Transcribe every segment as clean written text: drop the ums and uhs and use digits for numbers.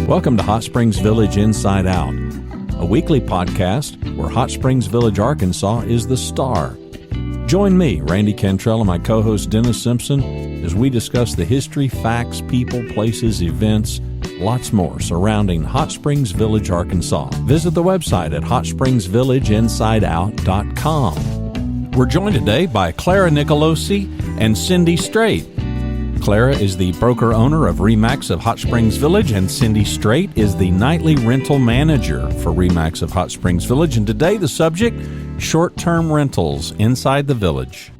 Welcome to Hot Springs Village Inside Out, a weekly podcast where Hot Springs Village, Arkansas is the star. Join me, Randy Cantrell, and my co-host Dennis Simpson as we discuss the history, facts, people, places, events, lots more surrounding Hot Springs Village, Arkansas. Visit the website at hotspringsvillageinsideout.com. We're joined today by Clara Nicolosi and Cindy Strait. Clara is the broker-owner of RE/MAX of Hot Springs Village, and Cindy Strait is the nightly rental manager for RE/MAX of Hot Springs Village. And today the subject, short-term rentals inside the village.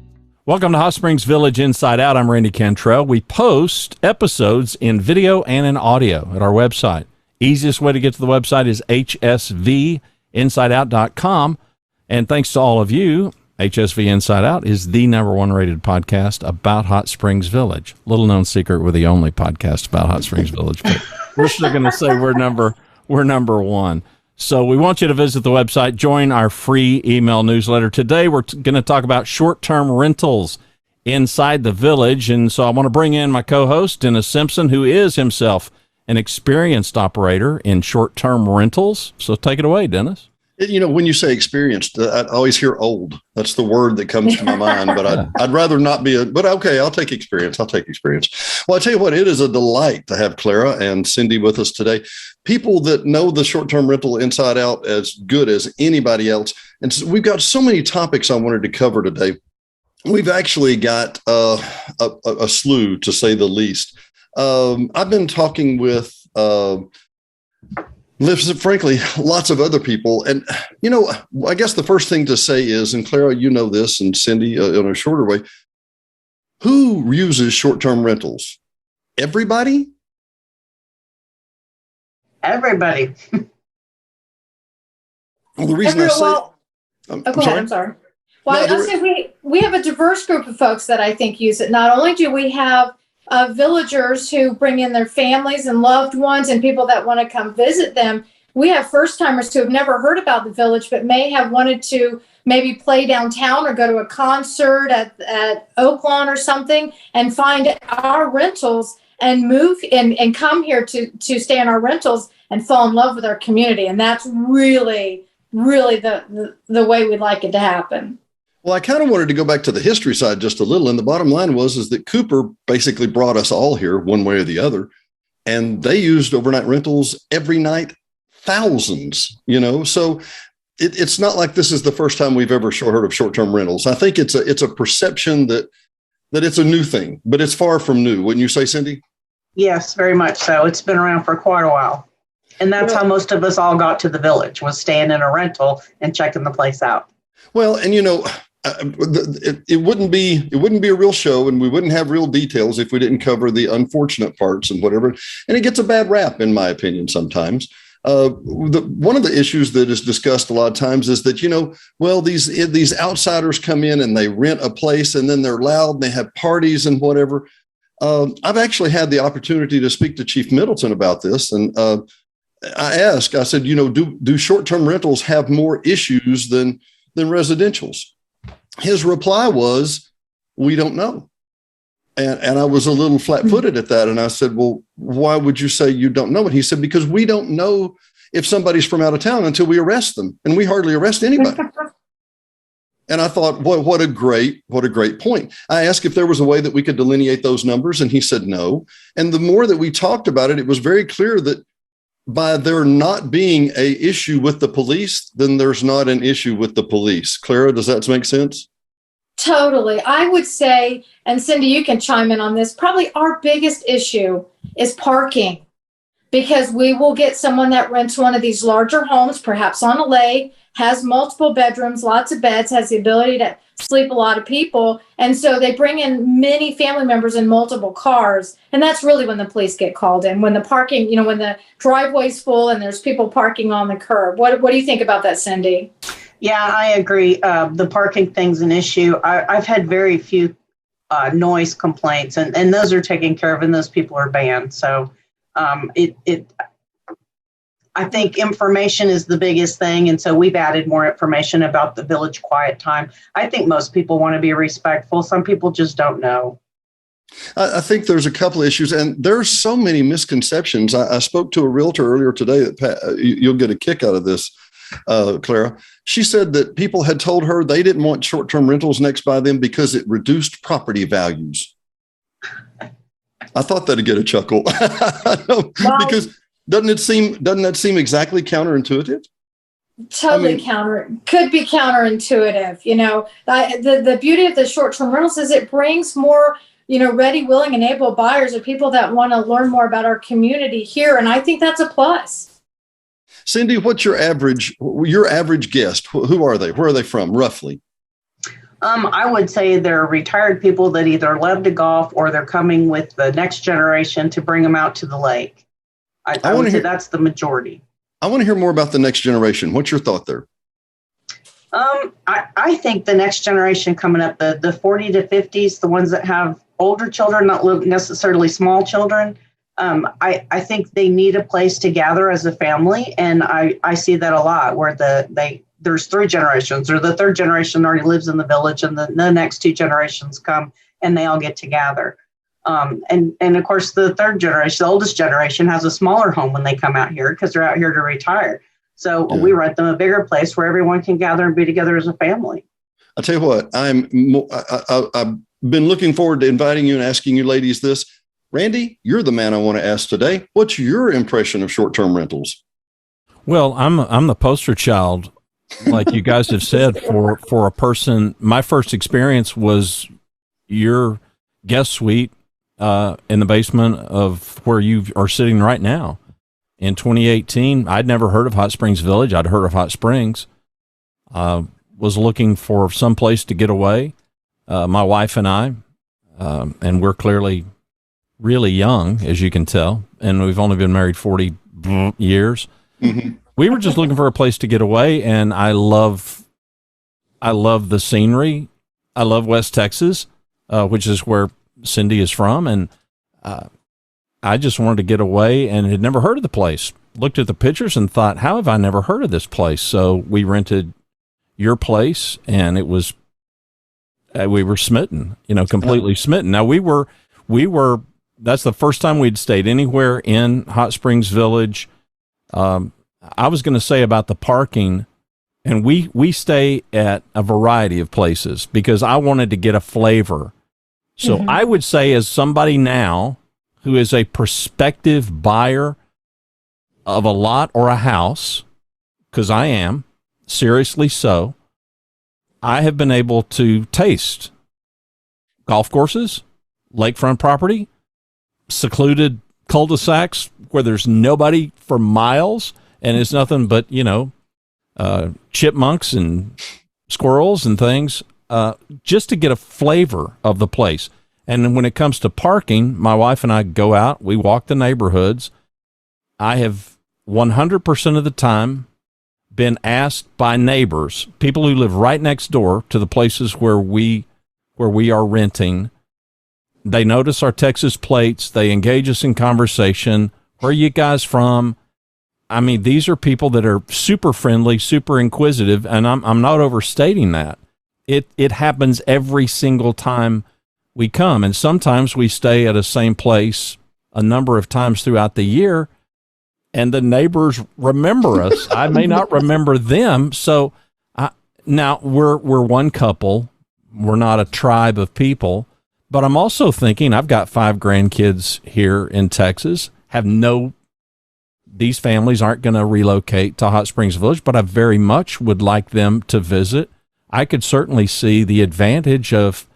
Welcome to Hot Springs Village Inside Out. I'm Randy Cantrell. We post episodes in video and in audio at our website. Easiest way to get to the website is hsvinsideout.com. And thanks to all of you, HSV Inside Out is the #1 rated podcast about Hot Springs Village. Little known secret, we're the only podcast about Hot Springs Village, but we're still going to say we're number one. So we want you to visit the website, join our free email newsletter. Today we're going to talk about short-term rentals inside the village. And so I want to bring in my co-host, Dennis Simpson, who is himself an experienced operator in short-term rentals. So take it away, Dennis. You know, when you say experienced, I always hear old. That's the word that comes to my mind, but I'd rather not be but okay, I'll take experience. Well, I tell you what, it is a delight to have Clara and Cindy with us today. People that know the short-term rental inside out as good as anybody else. And so we've got so many topics I wanted to cover today. We've actually got a slew, to say the least. I've been talking with frankly, lots of other people. And, you know, I guess the first thing to say is, and Clara, you know this, and Cindy, in a shorter way, who uses short-term rentals? Everybody? Everybody. Well, the reason I say... Go ahead, I'm sorry. Well, I'll say we have a diverse group of folks that I think use it. Not only do we have villagers who bring in their families and loved ones and people that want to come visit them. We have first-timers who have never heard about the village, but may have wanted to maybe play downtown or go to a concert at Oaklawn or something and find our rentals and move and come here to stay in our rentals and fall in love with our community. And that's really, really the way we'd like it to happen. Well, I kind of wanted to go back to the history side just a little. And the bottom line is that Cooper basically brought us all here one way or the other. And they used overnight rentals every night, thousands, you know. So it's not like this is the first time we've ever heard of short-term rentals. I think it's a perception that it's a new thing, but it's far from new. Wouldn't you say, Cindy? Yes, very much so. It's been around for quite a while. And that's how most of us all got to the village, was staying in a rental and checking the place out. Well, and you know, it wouldn't be a real show, and we wouldn't have real details if we didn't cover the unfortunate parts and whatever. And it gets a bad rap, in my opinion, sometimes. One of the issues that is discussed a lot of times is that, you know, well, these outsiders come in and they rent a place, and then they're loud and they have parties and whatever. I've actually had the opportunity to speak to Chief Middleton about this, and I said, you know, do short-term rentals have more issues than residentials? His reply was, we don't know. And I was a little flat-footed at that. And I said, well, why would you say you don't know it? He said, because we don't know if somebody's from out of town until we arrest them. And we hardly arrest anybody. And I thought, what a great point. I asked if there was a way that we could delineate those numbers. And he said, no. And the more that we talked about it, it was very clear that by there not being a issue with the police, then there's not an issue with the police. Clara, does that make sense? Totally. I would say, and Cindy, you can chime in on this, probably our biggest issue is parking, because we will get someone that rents one of these larger homes, perhaps on a lake, has multiple bedrooms, lots of beds, has the ability to sleep a lot of people. And so they bring in many family members in multiple cars. And that's really when the police get called in, when the parking, you know, when the driveway's full and there's people parking on the curb. What do you think about that, Cindy? Yeah, I agree. The parking thing's an issue. I've had very few noise complaints, and those are taken care of, and those people are banned. So I think information is the biggest thing. And so we've added more information about the village quiet time. I think most people want to be respectful. Some people just don't know. I think there's a couple of issues, and there's so many misconceptions. I spoke to a realtor earlier today that you'll get a kick out of this, Clara. She said that people had told her they didn't want short-term rentals next by them because it reduced property values. I thought that'd get a chuckle. Because doesn't that seem exactly counterintuitive? Totally could be counterintuitive. The beauty of the short-term rentals is it brings more, ready, willing, and able buyers or people that want to learn more about our community here. And I think that's a plus. Cindy, what's your average guest? Who are they? Where are they from, roughly? I would say they're retired people that either love to golf or they're coming with the next generation to bring them out to the lake. I would say that's the majority. I want to hear more about the next generation. What's your thought there? I think the next generation coming up, the 40 to 50s, the ones that have older children, not necessarily small children, I think they need a place to gather as a family. And I see that a lot where there's 3 generations, or the 3rd generation already lives in the village and the next 2 generations come and they all get to gather. And of course, the 3rd generation, the oldest generation, has a smaller home when they come out here because they're out here to retire. So we rent them a bigger place where everyone can gather and be together as a family. I'll tell you what, I've been looking forward to inviting you and asking you ladies this. Randy, you're the man I want to ask today. What's your impression of short-term rentals? Well, I'm the poster child, like you guys have said, for a person. My first experience was your guest suite in the basement of where you are sitting right now. In 2018, I'd never heard of Hot Springs Village. I'd heard of Hot Springs. Was looking for some place to get away. My wife and I, and we're clearly really young, as you can tell, and we've only been married 40 years. Mm-hmm. We were just looking for a place to get away, and I love the scenery. I love West Texas, which is where Cindy is from, and I just wanted to get away and had never heard of the place. Looked at the pictures and thought, how have I never heard of this place? So we rented your place, and it was we were smitten, completely smitten. Now we were. That's the first time we'd stayed anywhere in Hot Springs Village. I was going to say about the parking, and we stay at a variety of places because I wanted to get a flavor. So I would say, as somebody now who is a prospective buyer of a lot or a house, because I am, seriously so, I have been able to taste golf courses, lakefront property, secluded cul-de-sacs where there's nobody for miles and it's nothing but, chipmunks and squirrels and things, just to get a flavor of the place. And when it comes to parking, my wife and I go out, we walk the neighborhoods. I have 100% of the time been asked by neighbors, people who live right next door to the places where we are renting. They notice our Texas plates. They engage us in conversation. Where are you guys from? I mean, these are people that are super friendly, super inquisitive, and I'm not overstating that. It happens every single time we come, and sometimes we stay at a same place a number of times throughout the year, and the neighbors remember us. I may not remember them. So now we're one couple. We're not a tribe of people. But I'm also thinking, I've got 5 grandkids here in Texas, these families aren't going to relocate to Hot Springs Village, but I very much would like them to visit. I could certainly see the advantage of,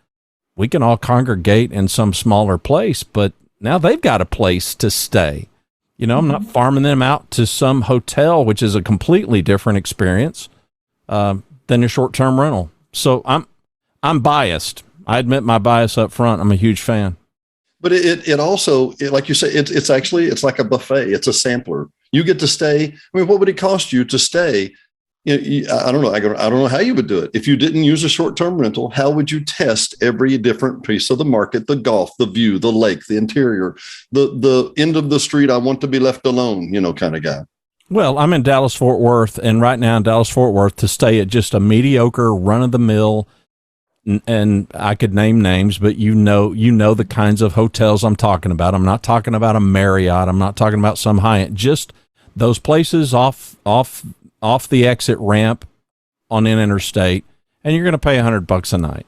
we can all congregate in some smaller place, but now they've got a place to stay. I'm not farming them out to some hotel, which is a completely different experience than a short-term rental. So I'm biased. I admit my bias up front. I'm a huge fan. But it also, like you say, it's like a buffet. It's a sampler. You get to stay. I mean, what would it cost you to stay? I don't know. I don't know how you would do it. If you didn't use a short-term rental, how would you test every different piece of the market, the golf, the view, the lake, the interior, the end of the street, I want to be left alone, kind of guy? Well, I'm in Dallas-Fort Worth, and right now in Dallas-Fort Worth, to stay at just a mediocre, run-of-the-mill and I could name names, but you know the kinds of hotels I'm talking about. I'm not talking about a Marriott. I'm not talking about some high-end, just those places off the exit ramp on an interstate, and you're going to pay $100 a night.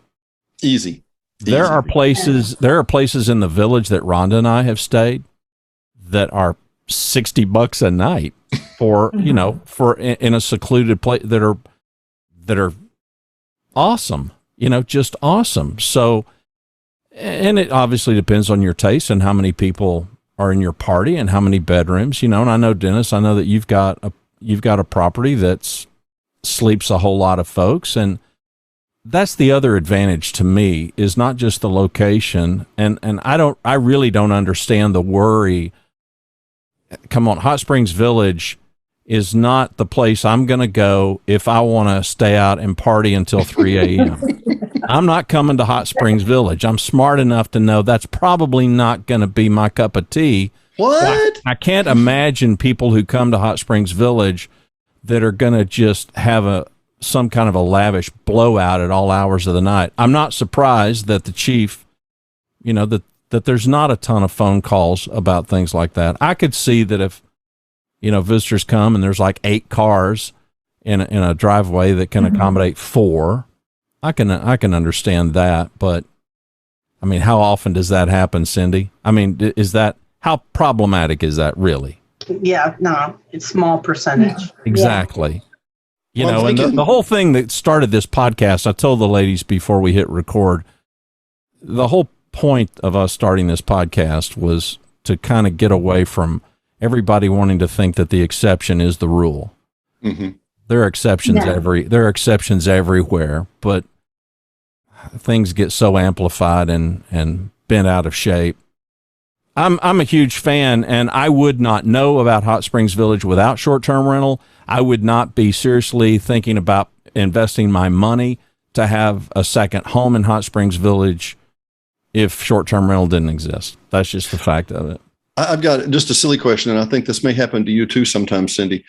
Easy. There are places in the Village that Rhonda and I have stayed that are $60 a night for, for in a secluded place that are awesome, just awesome. So, and it obviously depends on your taste and how many people are in your party and how many bedrooms, and I know, Dennis, I know that you've got a property that sleeps a whole lot of folks, and that's the other advantage to me, is not just the location. And I really don't understand the worry. Come on, Hot Springs Village is not the place I'm going to go if I want to stay out and party until 3 a.m. I'm not coming to Hot Springs Village. I'm smart enough to know that's probably not going to be my cup of tea. What? I can't imagine people who come to Hot Springs Village that are going to just have some kind of a lavish blowout at all hours of the night. I'm not surprised that the chief, that there's not a ton of phone calls about things like that. I could see that if, visitors come and there's like 8 cars in a driveway that can accommodate 4, I can understand that. But I mean, how often does that happen, Cindy? I mean, how problematic is that really? Yeah, no, it's small percentage. Exactly. And the whole thing that started this podcast, I told the ladies before we hit record, the whole point of us starting this podcast was to kind of get away from everybody wanting to think that the exception is the rule. Mm-hmm. There are exceptions everywhere, but things get so amplified and bent out of shape. I'm a huge fan, and I would not know about Hot Springs Village without short-term rental. I would not be seriously thinking about investing my money to have a second home in Hot Springs Village if short-term rental didn't exist. That's just the fact of it. I've got just a silly question, and I think this may happen to you too sometimes, Cindy.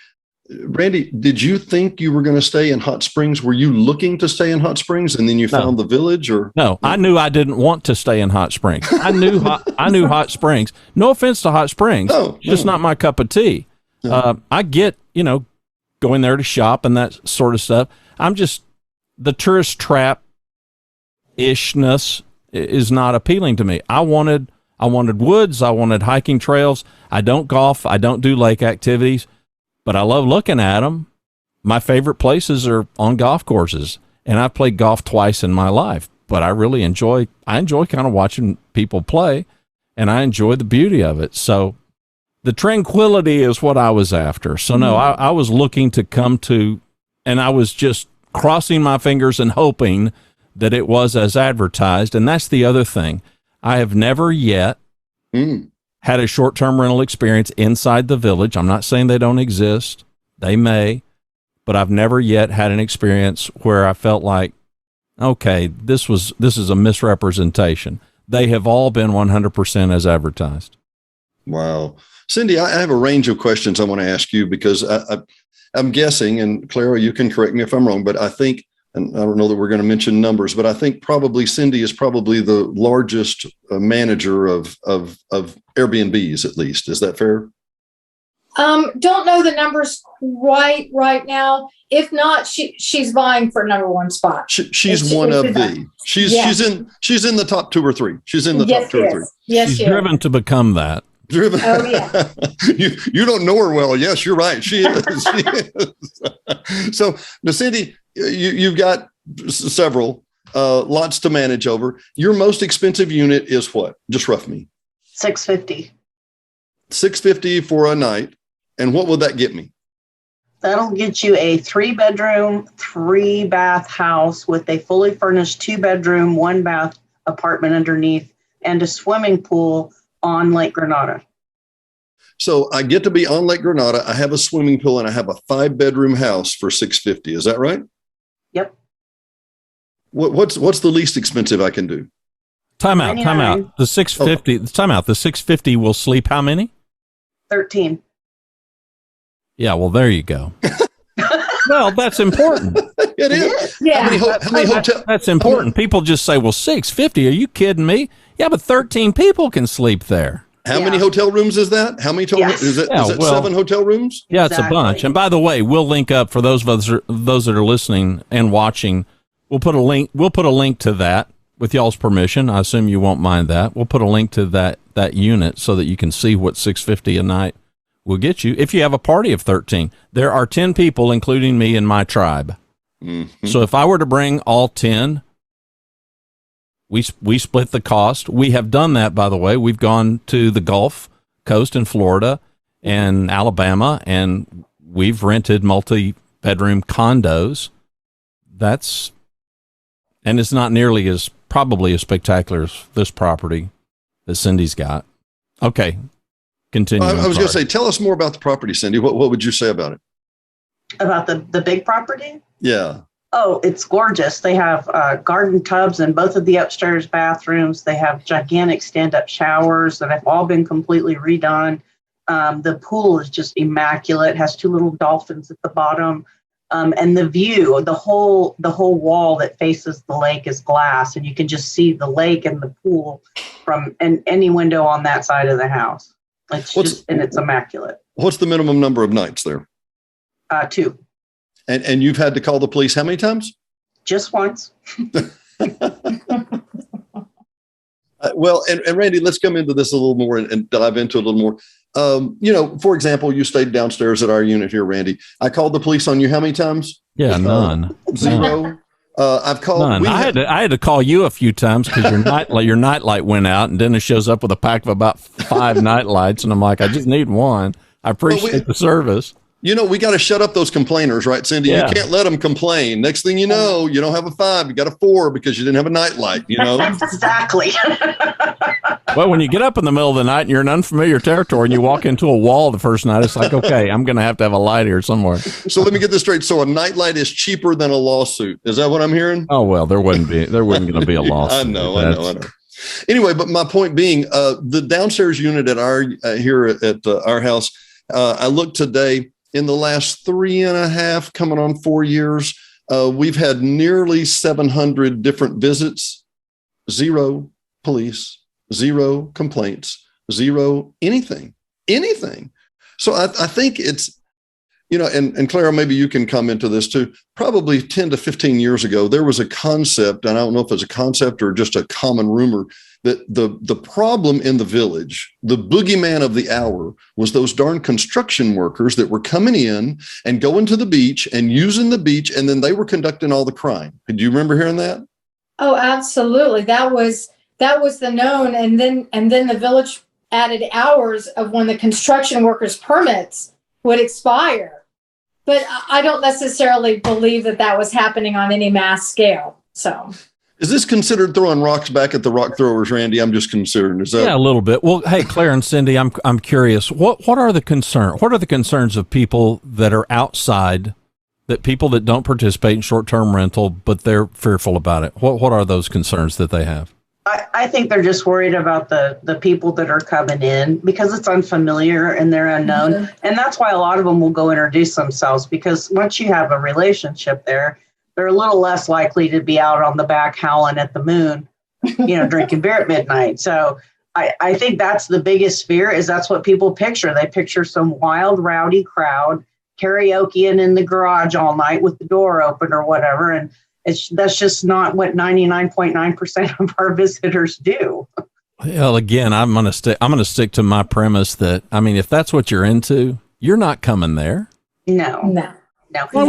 Randy, did you think you were going to stay in Hot Springs? Were you looking to stay in Hot Springs and then you found the Village? Or no, I knew I didn't want to stay in Hot Springs. I knew Hot Springs. No offense to Hot Springs, just not my cup of tea. I get, going there to shop and that sort of stuff. I'm just, the tourist trap ishness is not appealing to me. I wanted woods. I wanted hiking trails. I don't golf. I don't do lake activities, but I love looking at them. My favorite places are on golf courses, and I've played golf twice in my life, but I really enjoy kind of watching people play, and I enjoy the beauty of it. So the tranquility is what I was after. So no, I was looking to come to, and I was just crossing my fingers and hoping that it was as advertised. And that's the other thing. I have never yet had a short-term rental experience inside the Village. I'm not saying they don't exist. They may, but I've never yet had an experience where I felt like, okay, this is a misrepresentation. They have all been 100% as advertised. Wow. Cindy, I have a range of questions I want to ask you because I'm guessing, and Clara, you can correct me if I'm wrong, but I think, and I don't know that we're going to mention numbers, but I think probably Cindy is probably the largest manager of Airbnbs, at least. Is that fair? Don't know the numbers quite right now. If not, she's vying for number one spot. She's in the top 2 or 3. She's in the top 2 or 3. Yes, she's driven to become that. Driven. Oh yeah. you don't know her well. Yes, you're right. She is. She is. So now, Cindy, you've got several lots to manage over. Your most expensive unit is what? Just rough me. $650. $650 for a night. And what would that get me? That'll get you a 3-bedroom, 3-bath house with a fully furnished 2-bedroom, 1-bath apartment underneath and a swimming pool on Lake Granada. So I get to be on Lake Granada. I have a swimming pool and I have a 5-bedroom house for $650. Is that right? Yep. What's the least expensive I can do? Time out. The $650. Time out. The $650 will sleep how many? 13. Yeah. Well, there you go. Well, that's important. It is. Yeah. How many hotels? That's important. People just say, well, 650. Are you kidding me? Yeah, but 13 people can sleep there. How many hotel rooms is that? How many total? Yes. Is it 7 hotel rooms? Yeah, Exactly. it's a bunch. And by the way, we'll link up for those that are listening and watching. We'll put a link. We'll put a link to that with y'all's permission. I assume you won't mind that. We'll put a link to that unit so that you can see what $650 a night will get you if you have a party of 13. There are 10 people, including me and my tribe. Mm-hmm. So if I were to bring all 10, we split the cost. We have done that, by the way. We've gone to the Gulf Coast in Florida and Alabama, and we've rented multi-bedroom condos. And it's not nearly as probably as spectacular as this property that Cindy's got. Okay, continue. I was going to say, tell us more about the property, Cindy. What would you say about it? About the big property? Yeah. Oh, it's gorgeous. They have garden tubs in both of the upstairs bathrooms. They have gigantic stand-up showers that have all been completely redone. The pool is just immaculate. It has 2 little dolphins at the bottom. And the view, the whole wall that faces the lake is glass, and you can just see the lake and the pool from any window on that side of the house. It's immaculate. What's the minimum number of nights there? 2. And you've had to call the police how many times? Just once. Well, and Randy, let's come into this a little more and dive into it a little more. For example, you stayed downstairs at our unit here, Randy. I called the police on you how many times? Yeah, none. 0. I've called. None. I had to call you a few times because your nightlight went out, and Dennis shows up with a pack of about 5 nightlights, and I'm like, I just need one. I appreciate the service. We got to shut up those complainers, right, Cindy? Yeah. You can't let them complain. Next thing you know, you don't have a 5, you got a 4 because you didn't have a nightlight, Exactly. Well, when you get up in the middle of the night and you're in unfamiliar territory and you walk into a wall the first night, it's like, okay, I'm going to have a light here somewhere. So let me get this straight. So a nightlight is cheaper than a lawsuit. Is that what I'm hearing? Oh, well, there wasn't going to be a lawsuit. I know. Anyway, but my point being, the downstairs unit at our house, I looked today. In the last 3.5, coming on 4 years, we've had nearly 700 different visits, 0 police, 0 complaints, 0 anything. So I think it's, and Clara, maybe you can come into this too. Probably 10 to 15 years ago, there was a concept, and I don't know if it's a concept or just a common rumor, that the problem in the village, the boogeyman of the hour, was those darn construction workers that were coming in and going to the beach and using the beach, and then they were conducting all the crime. Do you remember hearing that? Oh, absolutely. That was the known, and then the village added hours of when the construction workers' permits would expire. But I don't necessarily believe that was happening on any mass scale. So. Is this considered throwing rocks back at the rock throwers, Randy? I'm just concerned. Is that? Yeah, a little bit. Well, hey, Claire and Cindy, I'm curious. What are the concerns? What are the concerns of people that are outside, that people that don't participate in short-term rental, but they're fearful about it? What are those concerns that they have? I think they're just worried about the people that are coming in because it's unfamiliar and they're unknown. Mm-hmm. And that's why a lot of them will go introduce themselves, because once you have a relationship there, they're a little less likely to be out on the back howling at the moon, drinking beer at midnight. So I think that's the biggest fear, is that's what people picture. They picture some wild, rowdy crowd karaokeing in the garage all night with the door open or whatever. And that's just not what 99.9% of our visitors do. Well, again, I'm going to stick to my premise that, if that's what you're into, you're not coming there. No. Why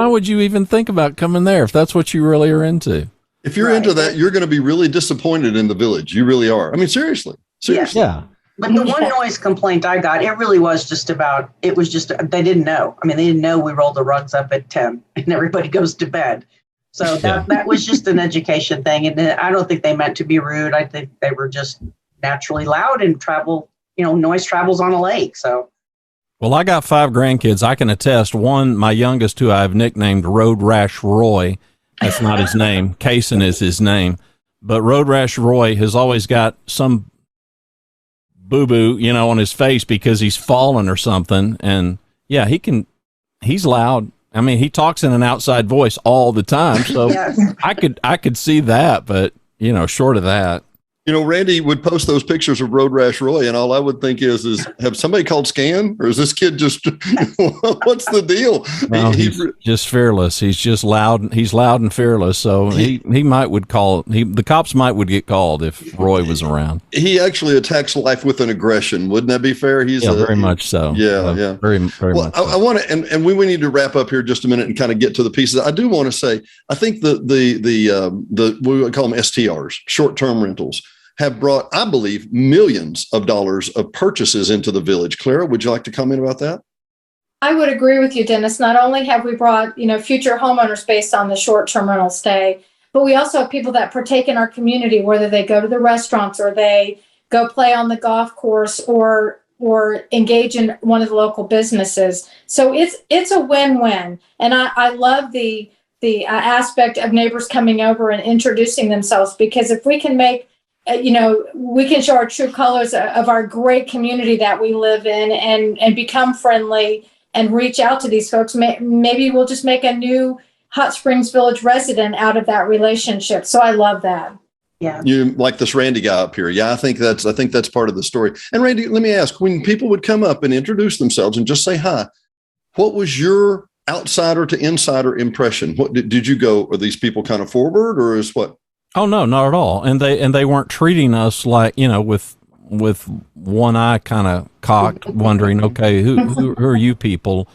would you even think about coming there if that's what you really are into? If you're into that, you're going to be really disappointed in the village. You really are. Seriously. Yeah. But the one noise complaint I got, it really was they didn't know. They didn't know we rolled the rugs up at 10 and everybody goes to bed. So that was just an education thing. And I don't think they meant to be rude. I think they were just naturally loud and noise travels on a lake. So. Well, I got 5 grandkids. I can attest. One, my youngest, who I've nicknamed Road Rash Roy. That's not his name. Kaysen is his name. But Road Rash Roy has always got some boo-boo, on his face because he's fallen or something. And yeah, he's loud. I mean, he talks in an outside voice all the time, so Yes. I could see that, but short of that. Randy would post those pictures of Road Rash Roy, and all I would think is have somebody called Scan, or is this kid just what's the deal? No, he's just fearless. He's just loud. He's loud and fearless. So the cops would get called if Roy was around. He actually attacks life with an aggression. Wouldn't that be fair? Very much so. Yeah. Very much. So. I want to, and we need to wrap up here just a minute and kind of get to the pieces. I do want to say, I think the we would call them STRs, short-term rentals, have brought, I believe, millions of dollars of purchases into the village. Clara, would you like to comment about that? I would agree with you, Dennis. Not only have we brought, future homeowners based on the short-term rental stay, but we also have people that partake in our community, whether they go to the restaurants or they go play on the golf course or engage in one of the local businesses. So it's a win-win. And I love the aspect of neighbors coming over and introducing themselves, because if we can make we can show our true colors of our great community that we live in and become friendly and reach out to these folks. Maybe we'll just make a new Hot Springs Village resident out of that relationship. So I love that. Yeah. You like this Randy guy up here. Yeah, I think that's part of the story. And Randy, let me ask, when people would come up and introduce themselves and just say hi, what was your outsider to insider impression? What did you go, are these people kind of forward, or is what? Oh, no, not at all. And they weren't treating us like, with one eye kind of cocked, wondering, okay, who are you people?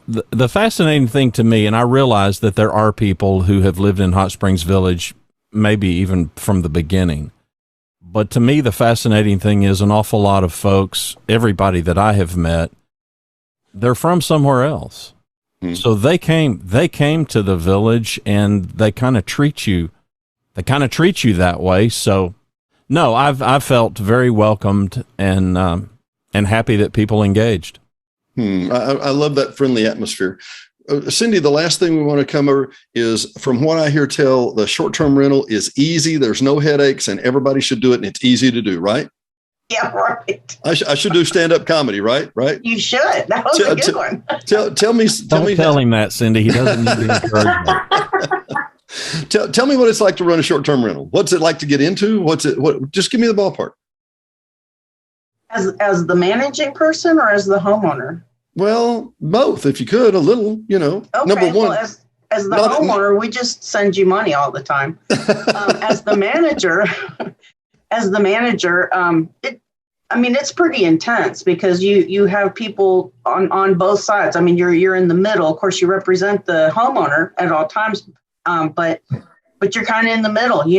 The fascinating thing to me, and I realize that there are people who have lived in Hot Springs Village, maybe even from the beginning. But to me, the fascinating thing is an awful lot of folks, everybody that I have met, they're from somewhere else. Hmm. So they came to the village, and they kind of treat you that way. So no, I've felt very welcomed and happy that people engaged. I love that friendly atmosphere. Cindy, the last thing we want to come over is, from what I hear tell, the short-term rental is easy. There's no headaches, and everybody should do it, and it's easy to do, right? Yeah, right. I should do stand-up comedy, right? You should. That was a good one. Tell me. Don't tell him that, Cindy. He doesn't need encouragement. Tell me what it's like to run a short-term rental. What's it like to get into? Just give me the ballpark. As the managing person or as the homeowner? Well, both, if you could, a little, Okay, number one. Well, as the homeowner, we just send you money all the time. As the manager, it's pretty intense, because you have people on both sides. I mean, you're in the middle. Of course, you represent the homeowner at all times. But you're kind of in the middle, and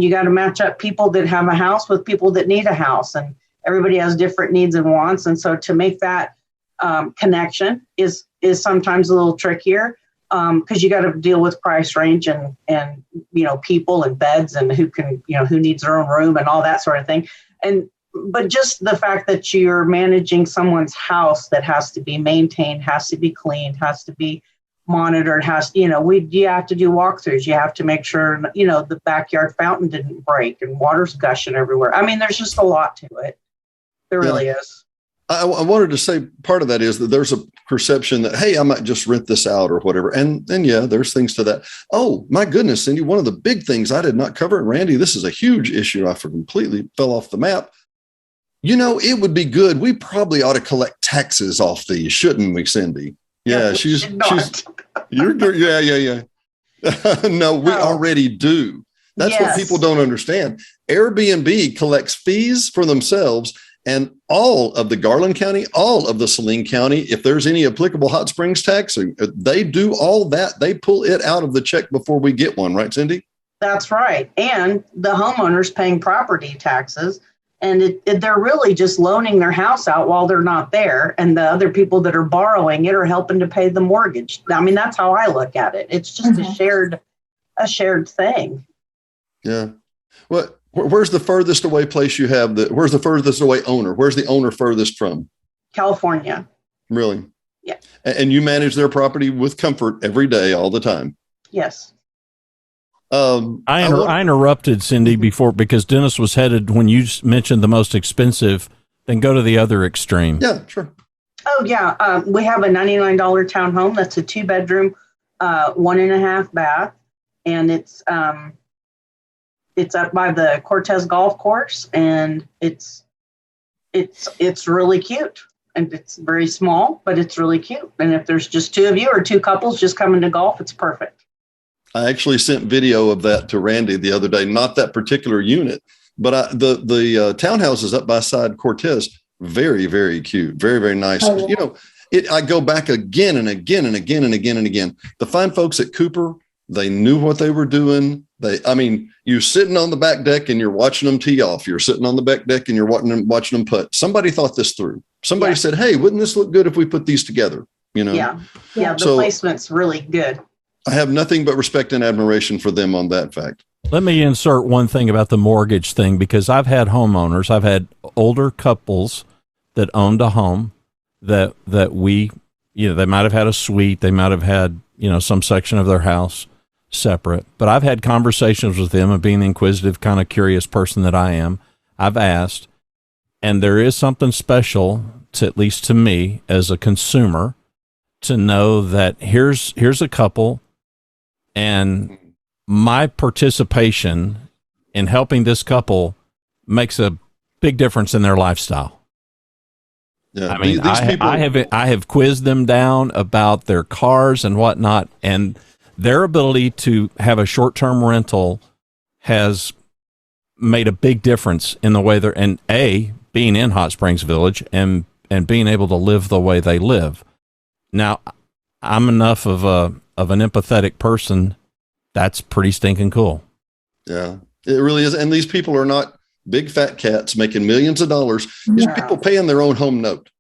you got to match up people that have a house with people that need a house, and everybody has different needs and wants. And so to make that connection is sometimes a little trickier, because you got to deal with price range and people and beds and who needs their own room and all that sort of thing. But just the fact that you're managing someone's house that has to be maintained, has to be cleaned, has to be monitored, you have to do walkthroughs. You have to make sure, the backyard fountain didn't break and water's gushing everywhere. I mean, there's just a lot to it. There really is. I wanted to say part of that is that there's a perception that, hey, I might just rent this out or whatever. And yeah, there's things to that. Oh, my goodness, Cindy, one of the big things I did not cover, and Randy, this is a huge issue. I completely fell off the map. It would be good. We probably ought to collect taxes off these, shouldn't we, Cindy? Yeah, you're yeah. No, we already do. That's what people don't understand. Airbnb collects fees for themselves, and all of the Garland County, all of the Saline County, if there's any applicable Hot Springs tax, they do all that. They pull it out of the check before we get one, right, Cindy? That's right. And the homeowner's paying property taxes. And they're really just loaning their house out while they're not there. And the other people that are borrowing it are helping to pay the mortgage. I mean, that's how I look at it. It's just a shared thing. Yeah. Where's the furthest away place you have? Where's the furthest away owner? Where's the owner furthest from? California. Really? Yeah. And you manage their property with comfort every day, all the time? Yes. I interrupted Cindy before because Dennis was headed, when you mentioned the most expensive, then go to the other extreme. Yeah, sure. Oh yeah, we have a $99 townhome. That's a 2-bedroom, 1.5 bath, and it's up by the Cortez Golf Course, and it's really cute, and it's very small, but it's really cute. And if there's just 2 of you or 2 couples just coming to golf, it's perfect. I actually sent video of that to Randy the other day. Not that particular unit, but the townhouses up by side Cortez. Very, very cute. Very, very nice. Oh, yeah. I go back again and again and again and again and again. The fine folks at Cooper, they knew what they were doing. You're sitting on the back deck and you're watching them tee off. You're sitting on the back deck and you're watching them putt. Somebody thought this through. Somebody said, hey, wouldn't this look good if we put these together? Yeah. The placement's really good. I have nothing but respect and admiration for them on that fact. Let me insert one thing about the mortgage thing, because I've had homeowners, I've had older couples that owned a home that we, they might have had a suite, they might have had, some section of their house separate, but I've had conversations with them, and being the inquisitive, kind of curious person that I am, I've asked, and there is something special to, at least to me as a consumer, to know that here's a couple, and my participation in helping this couple makes a big difference in their lifestyle. Yeah, I mean, I have quizzed them down about their cars and whatnot, and their ability to have a short-term rental has made a big difference in the way being in Hot Springs Village and being able to live the way they live. Now, I'm enough of an empathetic person. That's pretty stinking cool. Yeah, it really is. And these people are not big fat cats making millions of dollars. These are people paying their own home note.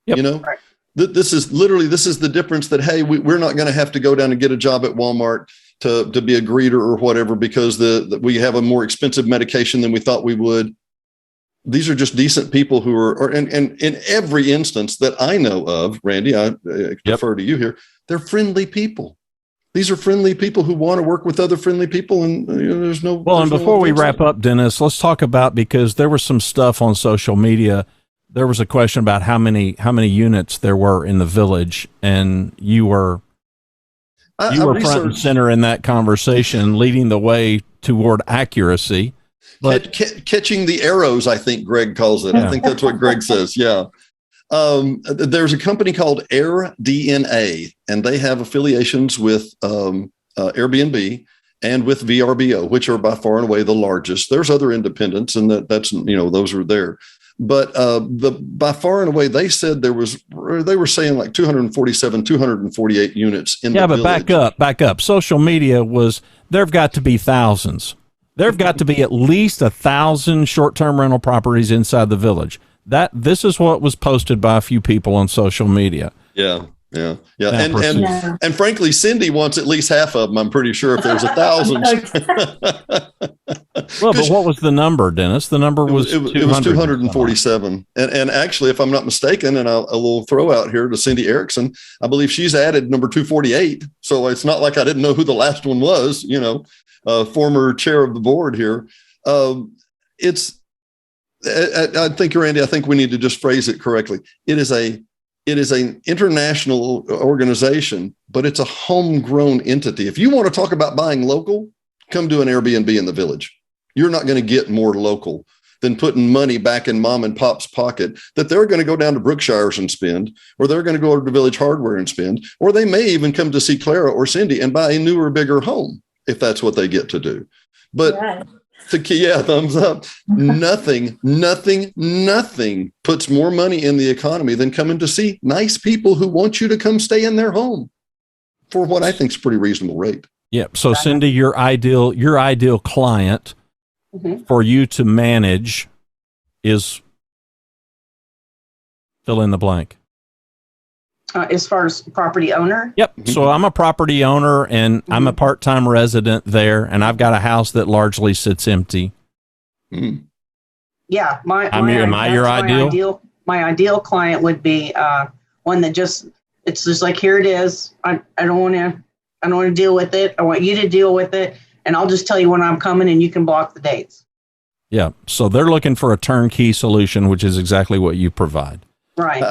Yep. Right. This is the difference that, hey, we're not going to have to go down and get a job at Walmart to be a greeter or whatever, because we have a more expensive medication than we thought we would. These are just decent people who and in every instance that I know of, Randy, I defer to you here, they're friendly people. These are friendly people who want to work with other friendly people, and there's no. Well, and before we wrap up, Dennis, let's talk about, because there was some stuff on social media. There was a question about how many units there were in the village, and you were front and center in that conversation, leading the way toward accuracy. But catching the arrows, I think Greg calls it. Yeah. I think that's what Greg says. Yeah. There's a company called AirDNA, and they have affiliations with Airbnb and with VRBO, which are by far and away the largest. There's other independents, and that's those are there. But by far and away, they said they were saying like 247, 248 units in the village. Yeah, but back up. Social media there've got to be thousands. There've got to be at least 1,000 short-term rental properties inside the village. This is what was posted by a few people on social media. Yeah. And frankly, Cindy wants at least half of them. I'm pretty sure if there's 1,000. Well, but what was the number, Dennis? The number was it was 247. And actually, if I'm not mistaken, and a little throw out here to Cindy Erickson, I believe she's added number 248. So it's not like I didn't know who the last one was. Former chair of the board here. I think, Randy, I think we need to just phrase it correctly. It is an international organization, but it's a homegrown entity. If you want to talk about buying local, come do an Airbnb in the village. You're not going to get more local than putting money back in mom and pop's pocket that they're going to go down to Brookshire's and spend, or they're going to go to Village Hardware and spend, or they may even come to see Clara or Cindy and buy a newer, bigger home if that's what they get to do. But thumbs up. Nothing puts more money in the economy than coming to see nice people who want you to come stay in their home for what I think is a pretty reasonable rate. Yep. So Cindy, your ideal client for you to manage is fill in the blank. As far as property owner? Yep. So I'm a property owner, and I'm a part-time resident there, and I've got a house that largely sits empty. Yeah. Am I your ideal? My ideal client would be one that it's just like, here it is. I don't want to deal with it. I want you to deal with it, and I'll just tell you when I'm coming, and you can block the dates. Yeah. So they're looking for a turnkey solution, which is exactly what you provide. Right.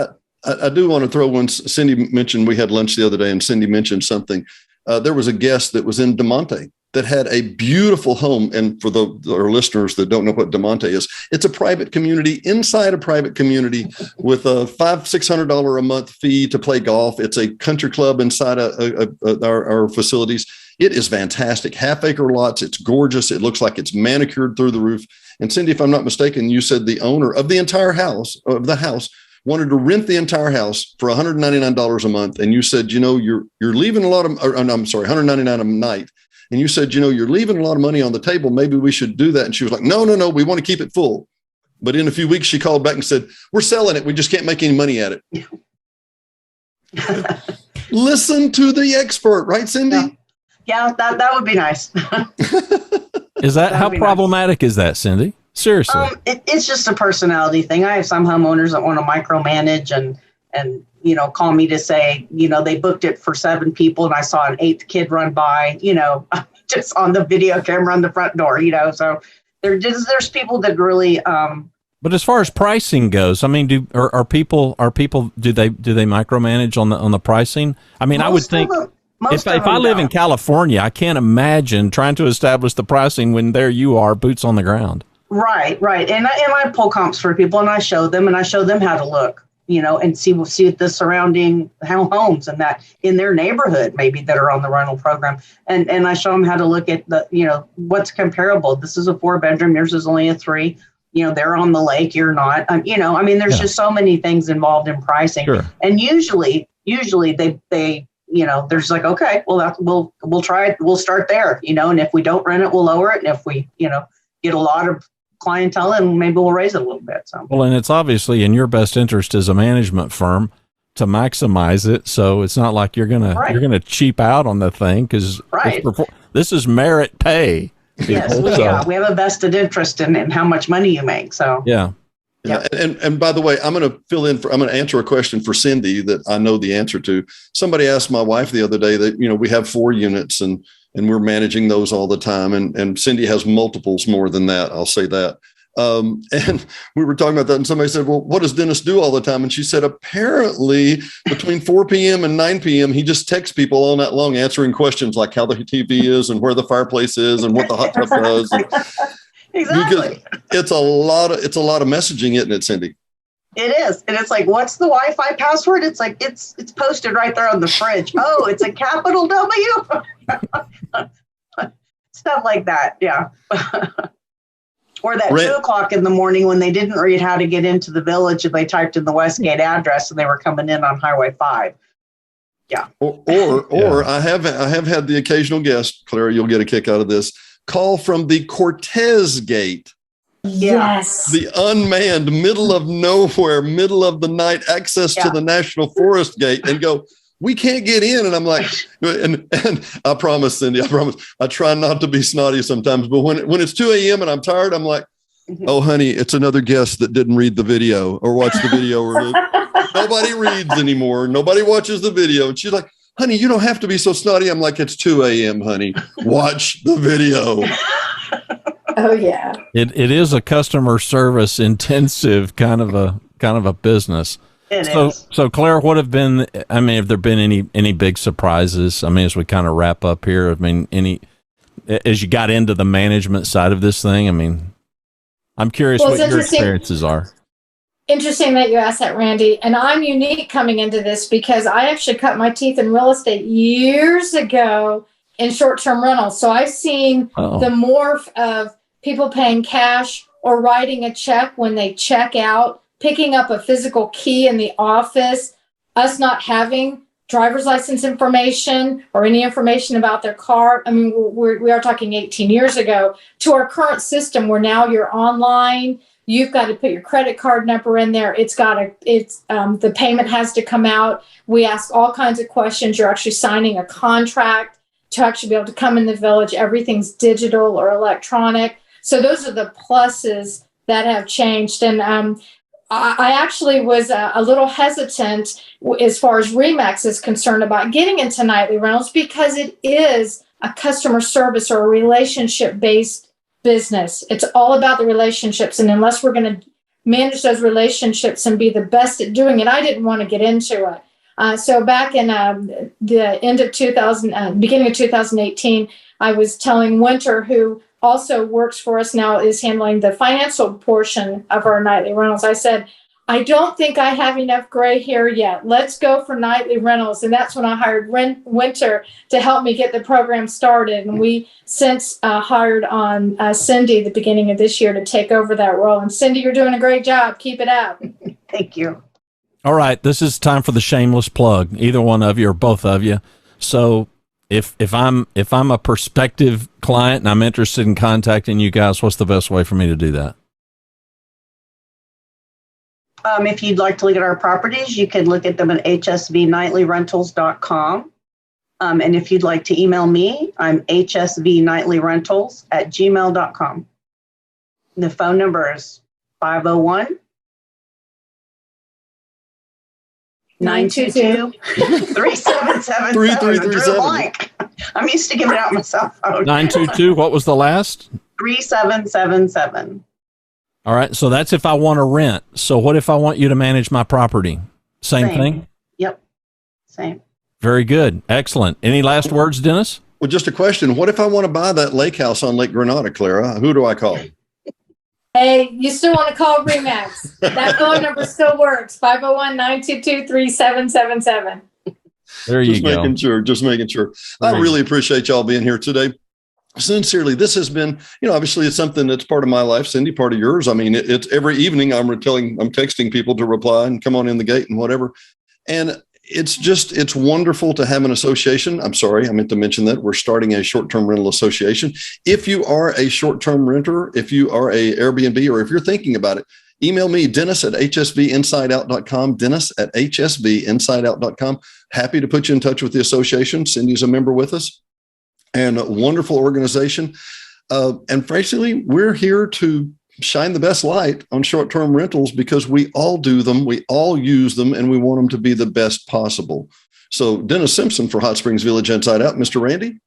I do want to throw one. Cindy mentioned we had lunch the other day, and Cindy mentioned something. There was a guest that was in DeMonte that had a beautiful home. And for our listeners that don't know what DeMonte is, it's a private community inside a private community with a $500-600 a month fee to play golf. It's a country club inside our facilities. It is fantastic. Half-acre lots. It's gorgeous. It looks like it's manicured through the roof. And Cindy, if I'm not mistaken, you said the owner of the entire house, wanted to rent the entire house for $199 a month. And you said, you're leaving a lot of, $199 a night. And you said, you're leaving a lot of money on the table. Maybe we should do that. And she was like, no, we want to keep it full. But in a few weeks, she called back and said, we're selling it. We just can't make any money at it. Listen to the expert, right, Cindy? Yeah, that would be nice. Is that how problematic is that, Cindy? Seriously. It's just a personality thing. I have some homeowners that want to micromanage and call me to say, they booked it for 7 people and I saw an 8th kid run by, just on the video camera on the front door, so there's people that really, but as far as pricing goes, I mean, do they micromanage on the pricing? I mean, I would think if I live in California, I can't imagine trying to establish the pricing when there you are, boots on the ground. Right. And I pull comps for people and I show them how to look, and see the surrounding homes and that in their neighborhood, maybe that are on the rental program. And I show them how to look at what's comparable. This is a 4-bedroom. Yours is only a 3. They're on the lake. You're not, there's just so many things involved in pricing. Sure. And usually they there's like, okay, well, we'll try it. We'll start there, and if we don't rent it, we'll lower it. And if we, get a lot of clientele, and maybe we'll raise it a little bit. So, well, and it's obviously in your best interest as a management firm to maximize it. So it's not like you're gonna cheap out on the thing because this is merit pay. Yes, we have a vested interest in how much money you make. So yeah. And by the way, I'm going to answer a question for Cindy that I know the answer to. Somebody asked my wife the other day that, we have 4 units and we're managing those all the time. And Cindy has multiples more than that. I'll say that. And we were talking about that and somebody said, well, what does Dennis do all the time? And she said, apparently between 4 p.m. and 9 p.m., he just texts people all night long, answering questions like how the TV is and where the fireplace is and what the hot tub does. Exactly. Because it's a lot of messaging, isn't it, Cindy? It is. And it's like, what's the Wi-Fi password? It's like, it's posted right there on the fridge. Oh, it's a capital W. Stuff like that. Yeah. Or that 2:00 in the morning when they didn't read how to get into the village and they typed in the Westgate address and they were coming in on Highway 5. Yeah. Or I have had the occasional guest, Clara, you'll get a kick out of this, call from the Cortez Gate. Yes. The unmanned, middle of nowhere, middle of the night access to the National Forest Gate and go, we can't get in. And I'm like, and I promise, Cindy, I try not to be snotty sometimes, but when it's 2 a.m. and I'm tired, I'm like, oh, honey, it's another guest that didn't read the video or watch the video. Or nobody reads anymore. Nobody watches the video. And she's like, honey, you don't have to be so snotty. I'm like, it's 2 a.m., honey. Watch the video. Oh, yeah. It is a customer service intensive kind of a business. So Clara, have there been any big surprises? I mean, as we kind of wrap up here, as you got into the management side of this thing, I mean, I'm curious what your experiences are. Interesting that you asked that, Randy. And I'm unique coming into this because I actually cut my teeth in real estate years ago in short-term rentals. So I've seen the morph of people paying cash or writing a check when they check out, picking up a physical key in the office, us not having driver's license information or any information about their car. I mean, we are talking 18 years ago to our current system where now you're online. You've got to put your credit card number in there. The payment has to come out. We ask all kinds of questions. You're actually signing a contract to actually be able to come in the village. Everything's digital or electronic. So those are the pluses that have changed. And I actually was a little hesitant as far as RE/MAX is concerned about getting into nightly rentals because it is a customer service or a relationship-based business. It's all about the relationships. And unless we're going to manage those relationships and be the best at doing it. I didn't want to get into it. So back in the end of beginning of 2018, I was telling Winter, who also works for us now, is handling the financial portion of our nightly rentals. I said, I don't think I have enough gray hair yet. Let's go for nightly rentals. And that's when I hired Winter to help me get the program started. And we since hired on Cindy at the beginning of this year to take over that role. And Cindy, you're doing a great job. Keep it up. Thank you. All right. This is time for the shameless plug, either one of you or both of you. So if I'm a prospective client and I'm interested in contacting you guys, what's the best way for me to do that? If you'd like to look at our properties, you can look at them at hsvnightlyrentals.com. And if you'd like to email me, I'm hsvnightlyrentals@gmail.com. The phone number is 501 922 3777. 3337. I'm used to giving out my cell phone. 922, what was the last? 3777. All right. So that's if I want to rent. So what if I want you to manage my property? Same thing? Yep. Same. Very good. Excellent. Any last words, Dennis? Well, just a question. What if I want to buy that lake house on Lake Granada, Clara? Who do I call? Hey, you still want to call Remax. That phone number still works. 501-922-3777. There you go. Just making sure. I really appreciate y'all being here today. Sincerely, this has been, obviously it's something that's part of my life, Cindy, part of yours. I mean, it's every evening I'm texting people to reply and come on in the gate and whatever. And it's wonderful to have an association. I'm sorry, I meant to mention that we're starting a short-term rental association. If you are a short-term renter, if you are a Airbnb, or if you're thinking about it, email me, Dennis at hsvinsideout.com, Dennis at hsvinsideout.com. Happy to put you in touch with the association. Cindy's a member with us. And a wonderful organization. And frankly, we're here to shine the best light on short-term rentals because we all do them, we all use them, and we want them to be the best possible. So Dennis Simpson for Hot Springs Village Inside Out. Mr. Randy?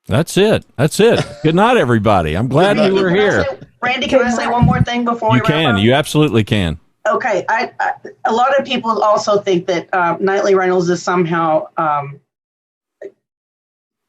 That's it. Good night, everybody. I'm glad you were here. Randy, can I say one more thing before we wrap up? You absolutely can. Okay. A lot of people also think that nightly rentals is somehow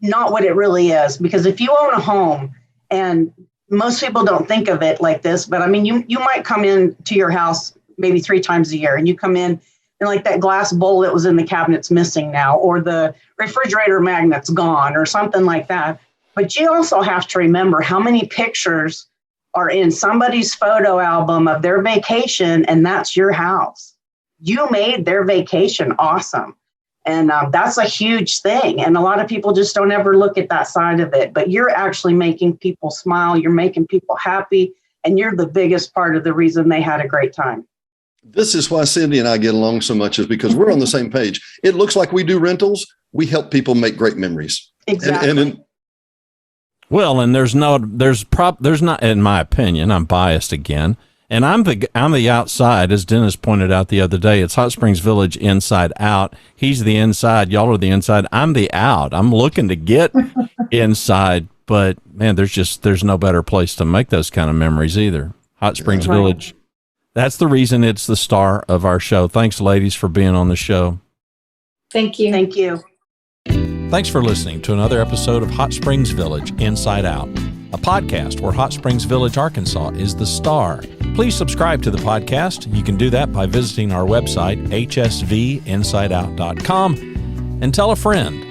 not what it really is, because if you own a home, and most people don't think of it like this, but I mean, you might come in to your house maybe 3 times a year, and you come in and like that glass bowl that was in the cabinet's missing now, or the refrigerator magnet's gone or something like that. But you also have to remember how many pictures are in somebody's photo album of their vacation, and that's your house. You made their vacation awesome. And that's a huge thing. And a lot of people just don't ever look at that side of it. But you're actually making people smile. You're making people happy. And you're the biggest part of the reason they had a great time. This is why Cindy and I get along so much, is because we're on the same page. It looks like we do rentals. We help people make great memories. Exactly. And there's not, in my opinion, I'm biased again. And I'm the outside, as Dennis pointed out the other day. It's Hot Springs Village Inside Out. He's the inside. Y'all are the inside. I'm the out. I'm looking to get inside, but man, there's no better place to make those kind of memories either. Hot Springs Village. That's the reason it's the star of our show. Thanks, ladies, for being on the show. Thank you. Thank you. Thanks for listening to another episode of Hot Springs Village Inside Out, a podcast where Hot Springs Village, Arkansas is the star. Please subscribe to the podcast. You can do that by visiting our website, hsvinsideout.com, and tell a friend.